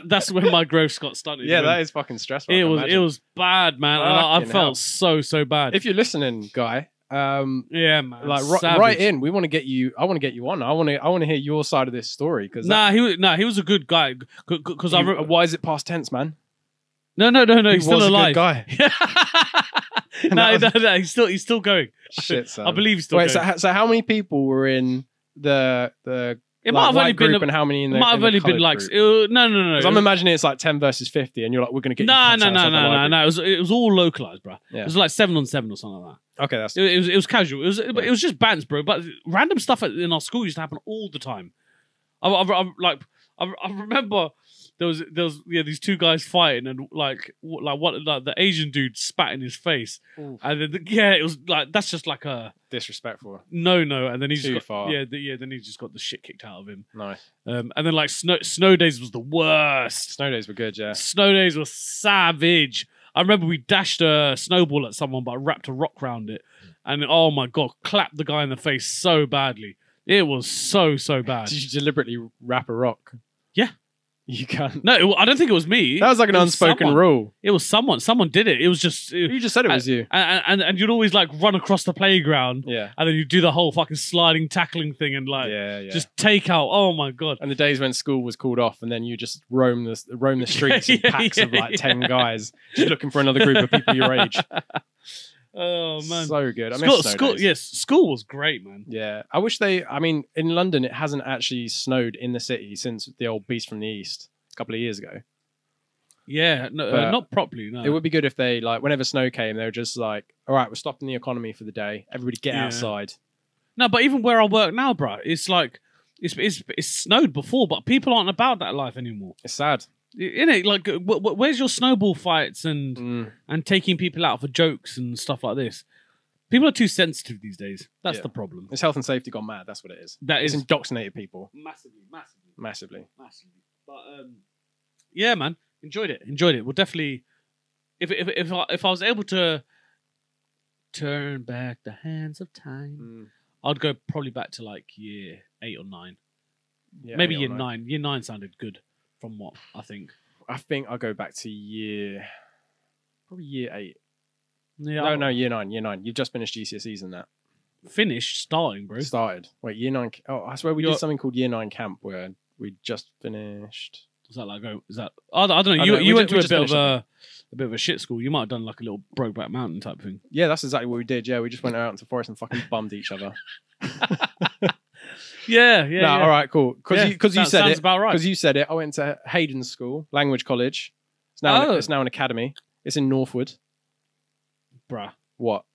That's when my growth got stunted. Yeah, that is fucking stressful. It was bad, man. And I felt so bad. If you're listening, guy, yeah, man, like right in. We want to get you. I want to get you on. I want to hear your side of this story because he was a good guy. Because why is it past tense, man? No, he's still alive. Guy. No, he's still going. Shit, son. I believe he's still going. Wait, so how many people were in the it might have only been and how many in the might have only been like no. I'm imagining it's like 10 versus 50, and you're like, we're gonna get no. It was all localized, bro. Yeah. It was like 7 on 7 or something like that. Okay, that's it was casual. It was just bands, bro. But random stuff in our school used to happen all the time. I remember there was these two guys fighting and like the Asian dude spat in his face. Ooh. And then it was like that's just like a disrespectful. No, and then he too just got, far. Then he just got the shit kicked out of him. Nice. And then like snow days was the worst. Snow days were good, yeah. Snow days were savage. I remember we dashed a snowball at someone, but I wrapped a rock around it, and oh my god, clapped the guy in the face so badly. It was so bad. Did you deliberately wrap a rock? Yeah. You can't. No, I don't think it was me. That was like an unspoken rule. It was someone. Someone did it. It was just. You just said it was you. And you'd always like run across the playground. Yeah. And then you do the whole fucking sliding, tackling thing, and like just take out. Oh my god. And the days when school was called off, and then you just roam the streets in packs of like 10 guys, just looking for another group of people your age. Oh man, so good. I miss school. Yes, school was great, man. Yeah, I wish I mean, in London, it hasn't actually snowed in the city since the old Beast from the East a couple of years ago. Yeah, no, not properly. No, it would be good if they like whenever snow came, they were just like, "All right, we're stopping the economy for the day. Everybody get outside." No, but even where I work now, bro, it's like it's snowed before, but people aren't about that life anymore. It's sad. Innit? Like, where's your snowball fights and taking people out for jokes and stuff like this? People are too sensitive these days. That's the problem. It's health and safety gone mad. That's what it is. It's indoctrinated people massively. But yeah, man, enjoyed it. We'll definitely, if I was able to turn back the hands of time, I'd go probably back to like year 8 or 9. Yeah, maybe year 9. Year 9 sounded good. From what I think I'll go back to probably year 8. Yeah, no, year 9. You've just finished GCSEs and that. Starting, bro. Started. Wait, year 9. Oh, I swear we did something called year 9 camp where we just finished. Was that like? Is that? I don't know. You went to a bit of a shit school. You might have done like a little Brokeback Mountain type thing. Yeah, that's exactly what we did. Yeah, we just went out into the forest and fucking bummed each other. Yeah. All right, cool. Because you said it. About right. Because you said it. I went to Hayden School, language college. It's now an academy. It's in Northwood. Bruh. What?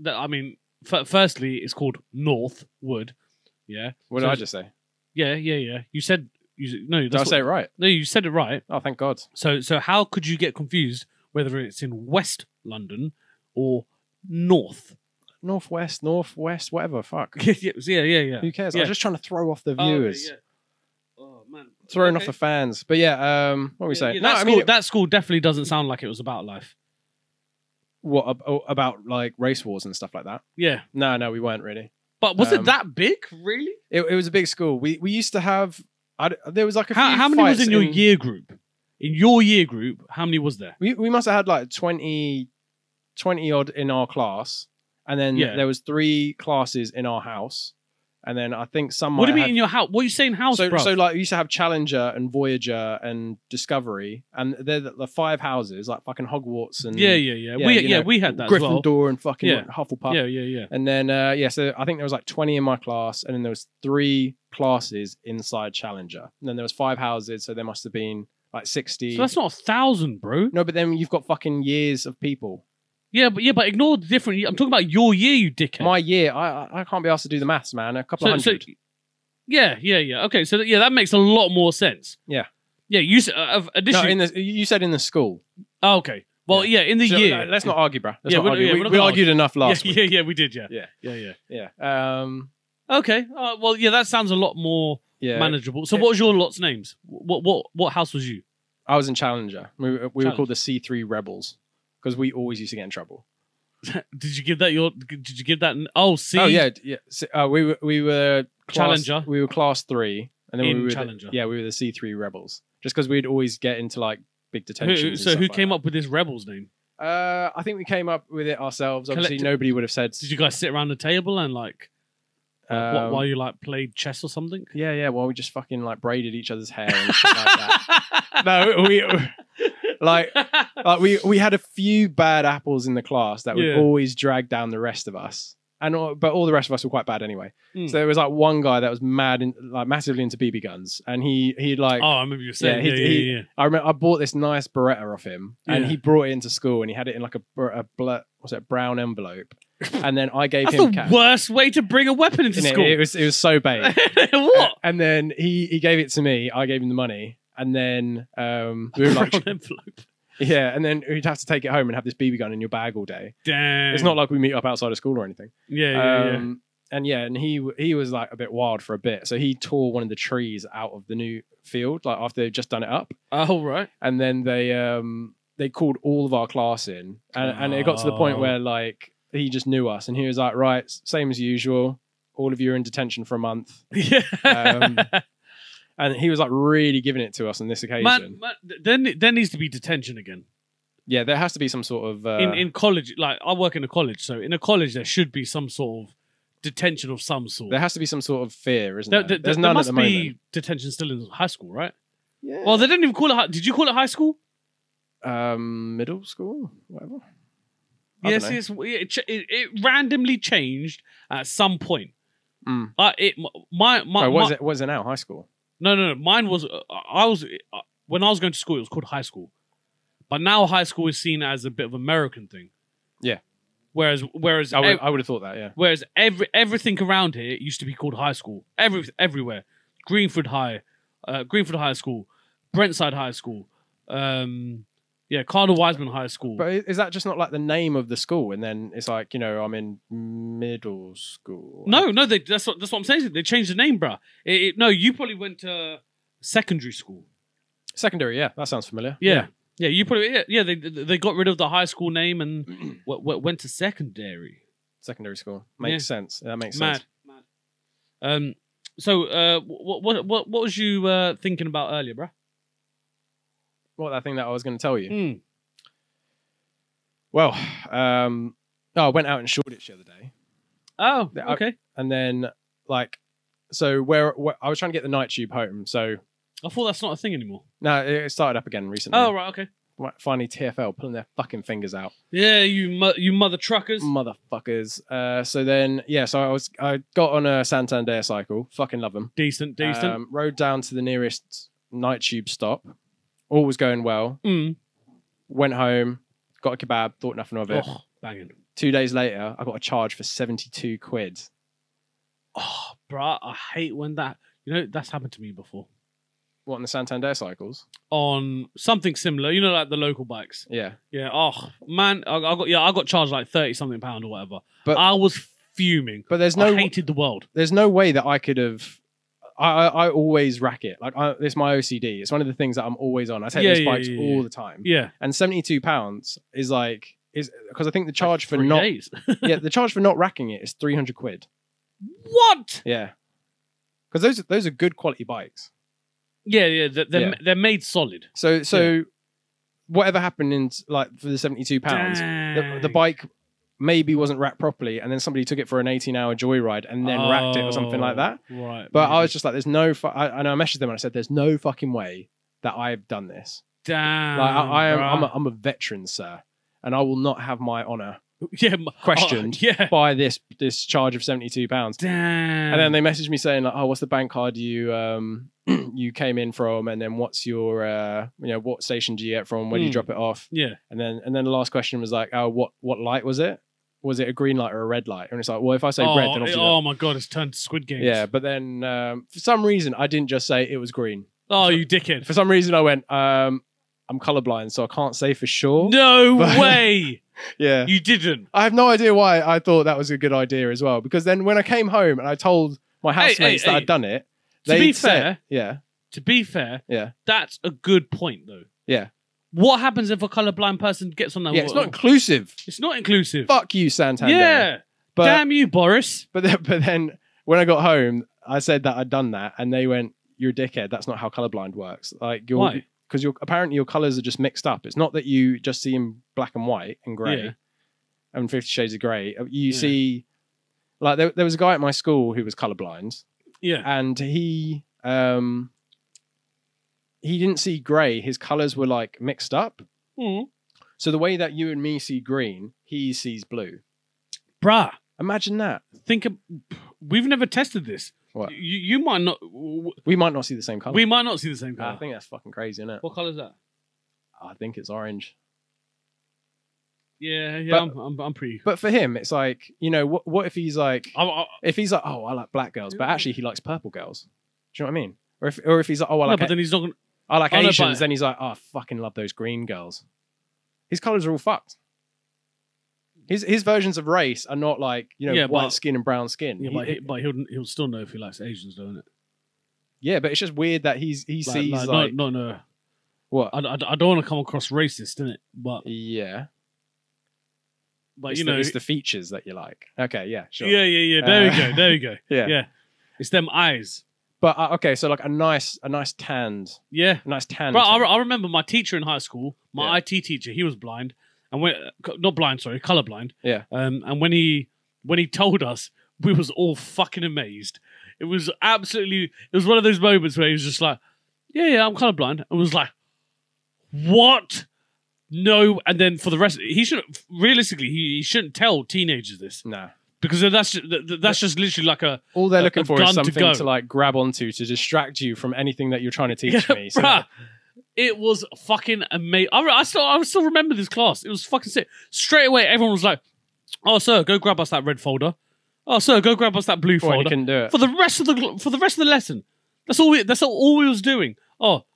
I mean, firstly, it's called Northwood. Yeah. What did I just say? Yeah. You said no. Did I say it right? No, you said it right. Oh, thank God. So how could you get confused whether it's in West London or North? Northwest, whatever. Fuck. Yeah. Who cares? Yeah. I'm just trying to throw off the viewers. Yeah. Oh man, throwing off the fans. But yeah, what were we saying? That school definitely doesn't sound like it was about life. What about like race wars and stuff like that? Yeah. No, we weren't really. But was it that big? Really? It was a big school. We used to have. There was like a few. How many was in your year group? In your year group, how many was there? We must have had like 20 odd in our class. And then there was 3 classes in our house. And then I think some. What do you mean in your house? What are you saying house, bro? So like we used to have Challenger and Voyager and Discovery. And they're the 5 houses, like fucking Hogwarts and... Yeah. We had that Gryffindor as well. And fucking Hufflepuff. Yeah. And then, so I think there was like 20 in my class. And then there was 3 classes inside Challenger. And then there was 5 houses. So there must have been like 60. So that's not 1,000, bro. No, but then you've got fucking years of people. Yeah, but ignore the different. I'm talking about your year, you dickhead. My year, I can't be asked to do the maths, man. A couple of hundred. Yeah. Okay, so that makes a lot more sense. Yeah. You said additionally. No, you said in the school. Oh, okay. Well, in the year. Let's not argue, bro. We argued enough last week. Yeah, we did. Yeah. Okay. Well, that sounds a lot more manageable. So, what was your lot's names? What house was you? I was in Challenger. We were called the C3 Rebels. Because we always used to get in trouble. Did you give that? Oh, C. Oh yeah. We were Challenger. We were class 3, and then we were Challenger. we were the C3 Rebels. Just because we'd always get into like big detentions. Who came up with this Rebels name? I think we came up with it ourselves. Obviously, nobody would have said. Did you guys sit around the table and like? While you like played chess or something? Yeah. Well, we just fucking like braided each other's hair and shit like that. No, we had a few bad apples in the class that would always drag down the rest of us, but all the rest of us were quite bad anyway. So there was like one guy that was massively into BB guns, and he like. Oh, I remember you saying. Yeah. I remember I bought this nice Beretta off him, and he brought it into school, and he had it in like a brown envelope. And then I gave him. That's the worst way to bring a weapon into school. It was so bait. What? And then he gave it to me. I gave him the money, and then we were like, envelope. Yeah, and then you'd have to take it home and have this BB gun in your bag all day. Damn. It's not like we meet up outside of school or anything. Yeah. And he was like a bit wild for a bit, so he tore one of the trees out of the new field, like after they'd just done it up. Oh right. And then they called all of our class in, and it got to the point where like. He just knew us, and he was like, right, same as usual. All of you are in detention for a month. Yeah. And he was like really giving it to us on this occasion. Man, there needs to be detention again. Yeah, there has to be some sort of in college. Like I work in a college, so in a college there should be some sort of detention of some sort. There has to be some sort of fear, isn't there? There's none at the moment. There must be detention still in high school, right? Yeah. Well, they didn't even call it. Did you call it high school? Middle school, whatever. Yes, it randomly changed at some point. Mm. What is it now? High school? No. Mine was. When I was going to school, it was called high school, but now high school is seen as a bit of an American thing. Yeah. Whereas I would have thought that. Yeah. Whereas everything around here used to be called high school. Everywhere, Greenford High School, Brentside High School. Cardinal Wiseman High School. But is that just not like the name of the school? And then it's like, I'm in middle school. No, that's what I'm saying. They changed the name, bruh. No, you probably went to secondary school. Secondary, yeah, that sounds familiar. Yeah, you probably they got rid of the high school name and went to secondary. Secondary school makes sense. That makes sense. Mad. So, what was you thinking about earlier, bruh? What, that thing that I was going to tell you? Mm. Well, I went out in Shoreditch the other day. Oh, okay. And then, so where I was trying to get the night tube home. So I thought that's not a thing anymore. No, it started up again recently. Oh, right, okay. Finally, TfL pulling their fucking fingers out. Yeah, you mother truckers, motherfuckers. So then, so I got on a Santander cycle. Fucking love them. Decent. Rode down to the nearest night tube stop. All was going well. Mm. Went home, got a kebab, thought nothing of it. Oh, banging. 2 days later, I got a charge for 72 quid. Oh, bruh, I hate when that's happened to me before. What, on the Santander cycles? On something similar, like the local bikes. Yeah. Yeah. Oh man, I got charged like £30-something or whatever. But I was fuming. But I hated the world. There's no way that I could have. I always rack it. It's my OCD. It's one of the things that I'm always on. I take those bikes all the time. Yeah. And £72 is because I think the charge for 3 not days. the charge for not racking it is 300 quid. What? Yeah. Because those are good quality bikes. Yeah. They're made solid. So whatever happened in for the £72, the bike maybe wasn't wrapped properly, and then somebody took it for an 18-hour joyride and then wrapped it or something like that. Right. But I was just like, there's no... I messaged them and I said, there's no fucking way that I've done this. Damn. I'm a veteran, sir, and I will not have my honour questioned by this charge of £72. Damn. And then they messaged me saying, what's the bank card you you came in from, and then what's your what station do you get from? Where do you drop it off? Yeah. And then the last question was like, what light was it? Was it a green light or a red light? And it's like, well, if I say red, then obviously... Oh my God, it's turned to Squid Games. Yeah, but then for some reason, I didn't just say it was green. Oh, you dickhead. For some reason, I went, I'm colorblind, so I can't say for sure. No way! Yeah. You didn't? I have no idea why I thought that was a good idea as well, because then when I came home and I told my housemates that I'd done it, to be fair, yeah, that's a good point, though. Yeah. What happens if a colorblind person gets on that? Yeah, it's not inclusive. It's not inclusive. Fuck you, Santander. Yeah. But, damn you, Boris. But then when I got home, I said that I'd done that, and they went, "You're a dickhead. That's not how colorblind works." Why? Because apparently your colors are just mixed up. It's not that you just see in black and white and grey, and 50 Shades of Grey. You see, there was a guy at my school who was colorblind. Yeah, and he didn't see grey. His colors were mixed up. Mm. So the way that you and me see green, he sees blue. Bruh, imagine that. We've never tested this. What? You might not. We might not see the same color. We might not see the same color. I think that's fucking crazy, isn't it? What color is that? I think it's orange. Yeah, I'm pretty. But for him, it's what if he's like, oh, I like black girls, but actually he likes purple girls. Do you know what I mean? Or if he's like, oh, but then he's not gonna. I like Asians, then he's like, oh, I fucking love those green girls. His colors are all fucked. His versions of race are not white skin and brown skin. Yeah, but he'll still know if he likes Asians, don't it? Yeah, but it's just weird that he sees no. What? I don't want to come across racist, innit? But yeah. But it's the features that you like. Okay, yeah, sure. Yeah. There we go. Yeah. It's them eyes. But okay, so like a nice tanned, Yeah. a nice tan. Bro, tint. I remember my teacher in high school, my IT teacher, he was blind. And not blind, sorry, colorblind. Yeah. And when he told us, we was all fucking amazed. It was one of those moments where he was just like, yeah, I'm colorblind. And was like, what? No. And then for the rest, he shouldn't tell teenagers this. No. Because that's just literally like all they're looking for is something to like grab onto to distract you from anything that you're trying to teach me. So bruh, it was fucking amazing. I still remember this class. It was fucking sick. Straight away, everyone was like, "Oh, sir, go grab us that red folder. Oh, sir, go grab us that blue folder." You couldn't do it for the rest of the lesson. That's all we was doing. Oh,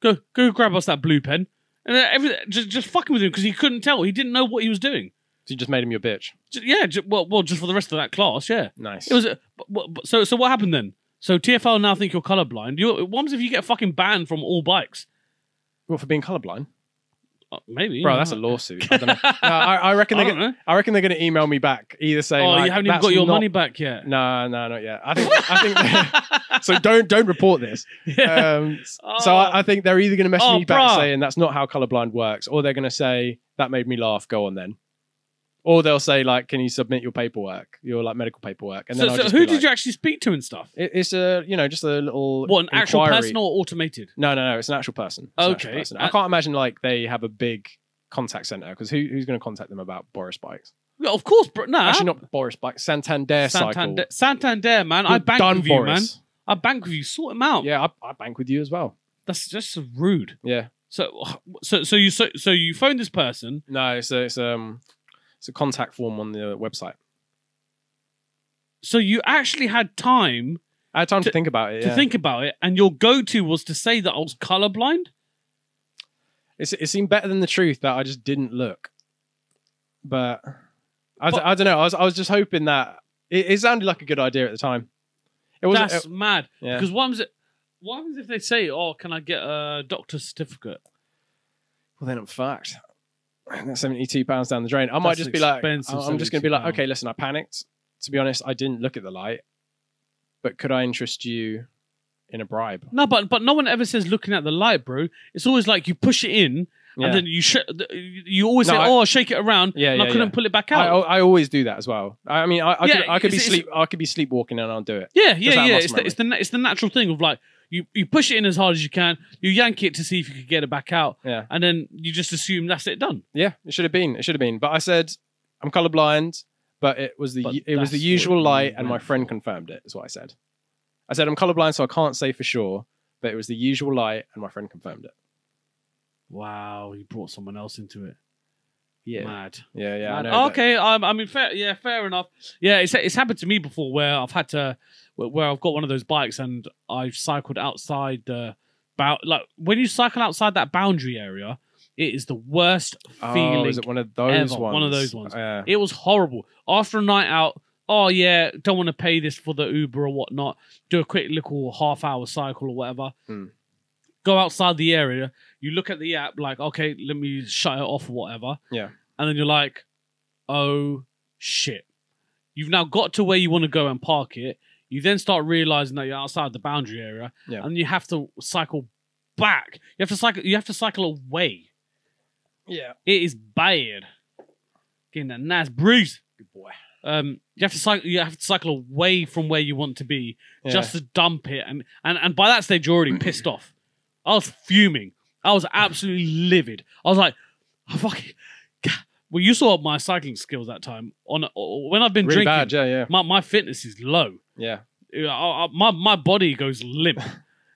go grab us that blue pen, and then just fucking with him because he couldn't tell. He didn't know what he was doing. So you just made him your bitch. Well, just for the rest of that class. Yeah, nice. It was so. What happened then? So TFL now think you're colorblind. What happens if you get fucking banned from all bikes? What, for being colorblind? Maybe, bro. That's a lawsuit. I don't know. No, I reckon they're going to email me back. Either say, "Oh, you haven't even got your money back yet." No, not yet. I think. So don't report this. So I think they're either going to message me back saying that's not how colorblind works, or they're going to say that made me laugh. Go on then. Or they'll say, like, can you submit your paperwork, your like medical paperwork? And then who did you actually speak to and stuff? It's just a little an actual person or automated? No, it's an actual person. Okay. I can't imagine like they have a big contact center because who's going to contact them about Boris bikes? Yeah, of course, bro. No, actually not Boris bikes. Santander cycle. Santander, man. I bank with you, man. I bank with you. Sort him out. Yeah, I bank with you as well. That's just so rude. Yeah. So you phone this person? No, it's a contact form on the website. So you actually had time. I had time to think about it. To think about it, and your go-to was to say that I was colorblind. It seemed better than the truth that I just didn't look. But I don't know. I was just hoping that it sounded like a good idea at the time. That's mad. Yeah. Because what happens if they say, "Oh, can I get a doctor's certificate?" Well, then I'm fucked. That's £72 down the drain. I might just be like, I'm just going to be like, okay, listen, I panicked. To be honest, I didn't look at the light, but could I interest you in a bribe? No, but no one ever says looking at the light, bro. It's always like you push it in, and then you always say, "Oh, shake it around." And I couldn't pull it back out. I always do that as well. I mean, I could be sleepwalking and I'll do it. Yeah. It's the natural thing of like. You push it in as hard as you can. You yank it to see if you could get it back out. Yeah. And then you just assume that's it done. Yeah, it should have been. But I said I'm colorblind, but it was the usual light, and my friend confirmed it. Is what I said. I said I'm colorblind, so I can't say for sure, but it was the usual light, and my friend confirmed it. Wow, you brought someone else into it. Yeah. Mad. Yeah. Mad. I know, okay. I mean, fair enough. Yeah, it's happened to me before where I've got one of those bikes and I've cycled outside like when you cycle outside that boundary area, it is the worst feeling. Is it one of those ever. ones? One of those ones. It was horrible. After a night out, don't want to pay this for the Uber or whatnot. Do a quick little half-hour cycle or whatever. Go outside the area. You look at the app like, okay, let me shut it off or whatever. Yeah. And then you're like, oh, shit. You've now got to where you want to go and park it. You then start realizing that you're outside the boundary area. Yeah. And you have to cycle back. You have to cycle away. Yeah. It is bad. Getting that nice breeze. Good boy. You have to cycle away from where you want to be just to dump it. And by that stage, you're already pissed off. I was fuming. I was absolutely livid. I was like, well, you saw my cycling skills that time. When I've been really drinking, bad, yeah. My fitness is low. Yeah. My body goes limp.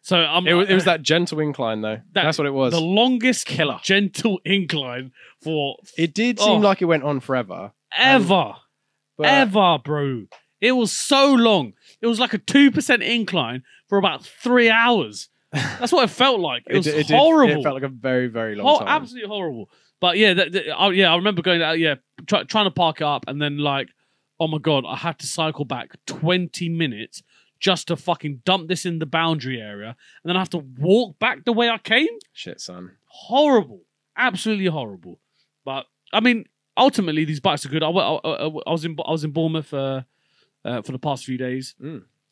So it was that gentle incline though. That's what it was. The longest gentle incline for. It did seem like it went on forever. Ever, bro. It was so long. It was like a 2% incline for about 3 hours. That's what it felt like. It was horrible. It felt like a very, very long time. Absolutely horrible. But yeah, I remember going out, trying to park it up, and then like, oh my god, I had to cycle back 20 minutes just to fucking dump this in the boundary area, and then I have to walk back the way I came. Shit, son. Horrible, absolutely horrible. But I mean, ultimately, these bikes are good. I was in Bournemouth for the past few days.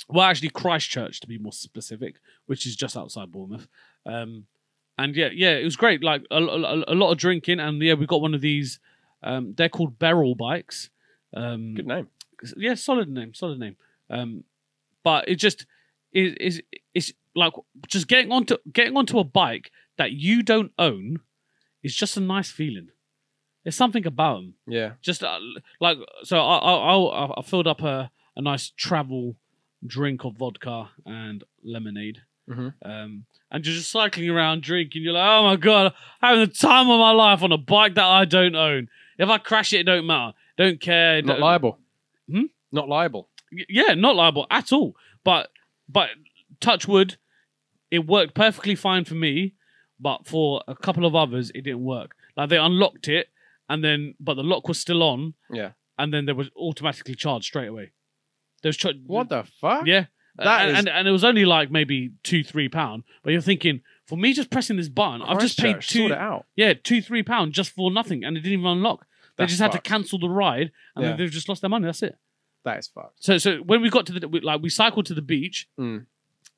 Well, actually, Christchurch to be more specific, which is just outside Bournemouth. And yeah, it was great. Like a lot of drinking, and yeah, we got one of these. They're called barrel bikes. Good name. Yeah, solid name. But it just is like just getting onto a bike that you don't own is just a nice feeling. There's something about them. Yeah. Just like so, I filled up a nice travel drink of vodka and lemonade. And you're just cycling around drinking. You're like, oh my god, having the time of my life on a bike that I don't own. If I crash it, it don't matter. Don't care. Not liable. Not liable. Yeah, not liable at all. But touch wood, it worked perfectly fine for me. But for a couple of others, it didn't work. Like they unlocked it, but the lock was still on. Yeah. And then they was automatically charged straight away. What the fuck? Yeah. And it was only like maybe £2-3, but you're thinking, for me just pressing this button, I've just paid sort it out. Yeah, £2-3 just for nothing, and it didn't even unlock. They just had to cancel the ride, and then they've just lost their money. That's it. That is fucked. So when we got to we cycled to the beach, and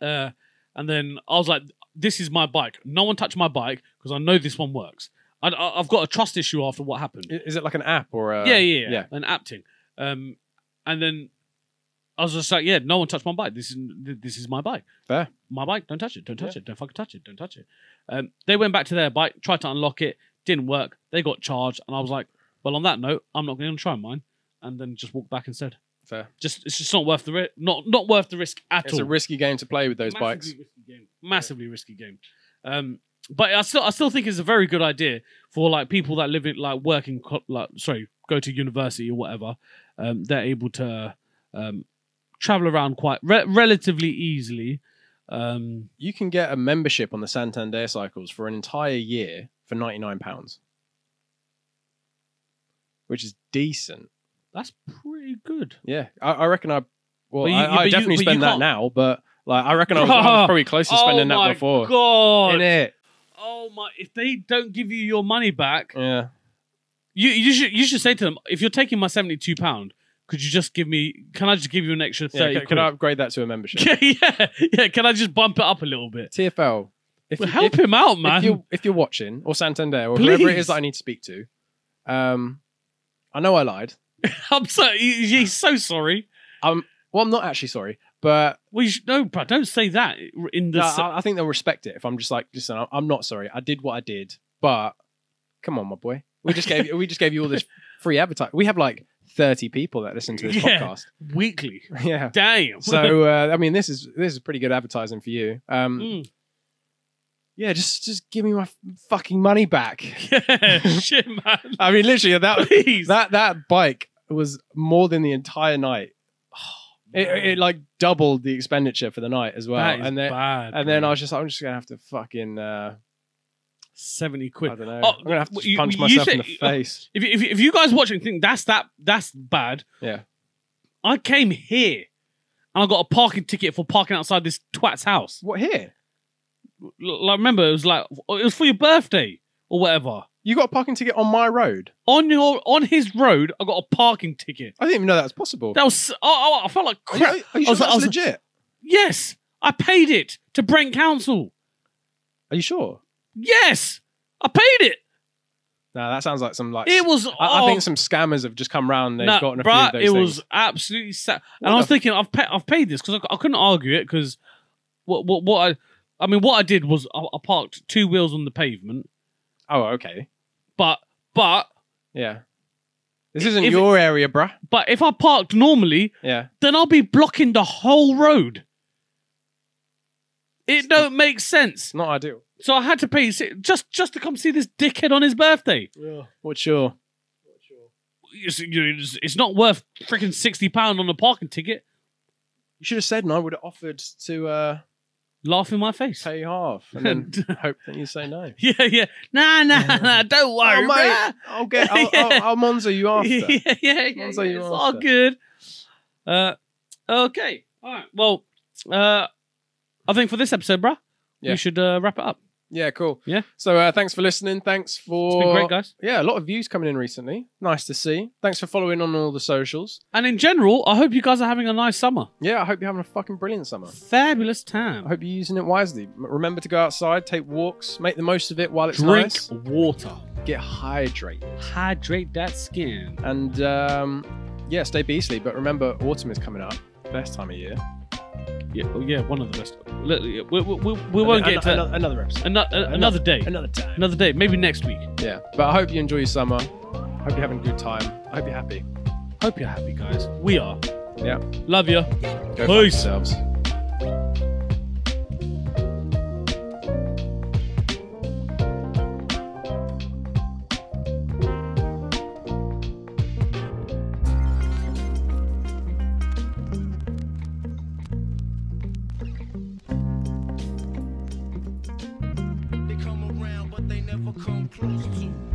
then I was like, this is my bike. No one touch my bike because I know this one works. I've got a trust issue after what happened. Is it like an app or a... Yeah, an app thing. And then I was just like, yeah, no one touched my bike. This is my bike. Fair. My bike. Don't touch it. Don't touch it. Don't fucking touch it. Don't touch it. They went back to their bike, tried to unlock it, didn't work. They got charged, and I was like, well, on that note, I'm not going to try mine, and then just walked back instead. Fair. It's just not worth the risk. Not worth the risk at all. It's a risky game to play with those bikes. Massively risky game. But I still think it's a very good idea for like people that live in like go to university or whatever. They're able to travel around quite relatively easily. You can get a membership on the Santander cycles for an entire year for £99, which is decent. That's pretty good. Yeah, I reckon I But definitely spend that now, but like I reckon I was probably close to spending that before. Oh my god! Innit? Oh my! If they don't give you your money back, yeah, you should say to them, if you're taking my £72, could you just give me? Can I just give you an extra 30? Can I upgrade that to a membership? yeah. Can I just bump it up a little bit? TFL, help him out, man. If you're watching, or Santander, or Please. whoever it is that I need to speak to, I know I lied. I'm so he's so sorry. Well, I'm not actually sorry, but no, bro, don't say that in the. I think they'll respect it if I'm just like, listen, I'm not sorry. I did what I did, but come on, my boy. We just gave you all this free advertising. We have like 30 people that listen to this podcast weekly. Yeah, damn. So I mean, this is pretty good advertising for you. Yeah, just give me my fucking money back. Yeah, shit, man. I mean, literally, that bike was more than the entire night. It like doubled the expenditure for the night as well. That is bad. And then I was just like, I'm just gonna have to fucking 70 quid. I don't know. I'm gonna have to punch myself in the face. If you guys watching think that's bad. Yeah. I came here and I got a parking ticket for parking outside this twat's house. What, here? Like, remember, it was for your birthday or whatever. You got a parking ticket on my road? On his road, I got a parking ticket. I didn't even know that was possible. That was I felt like crap. Are you sure that's legit? Yes, I paid it to Brent Council. Are you sure? Yes, I paid it. No, that sounds like some It was. I think some scammers have just come round. And they've gotten a few of those things. It was absolutely sad. And I was thinking, I've paid this because I couldn't argue it because what I did was I parked two wheels on the pavement. Oh, okay. But yeah, this isn't your area, bruh. But if I parked normally, yeah, then I'll be blocking the whole road. It don't make sense. Not ideal. So I had to pay just to come see this dickhead on his birthday. Yeah. What's your? It's not worth freaking £60 on a parking ticket. You should have said, and I would have offered to laugh in my face, pay half, and then hope that you say no. Yeah. Nah. Don't worry, mate. I'll Monzo you after. Yeah. Monzo you it's after. all good. Okay. All right. Well, I think for this episode, bruh, we should wrap it up. Yeah, cool. Yeah. So thanks for listening. Thanks for... It's been great, guys. Yeah, a lot of views coming in recently. Nice to see. Thanks for following on all the socials. And in general, I hope you guys are having a nice summer. Yeah, I hope you're having a fucking brilliant summer. Fabulous I time. hope you're using it wisely. Remember to go outside, take walks, make the most of it while it's Drink nice. water. Get hydrated. Hydrate that skin. And yeah, stay beastly. But remember, autumn is coming up. Best time of year. Yeah, yeah, one of the best. We won't get to another episode. Another day. Another time. Another day. Maybe next week. Yeah, but I hope you enjoy your summer. I hope you're having a good time. I hope you're happy. Hope you're happy, guys. We are. Yeah. Love you. Go fuck Peace. yourselves. They come around, but they never come close to.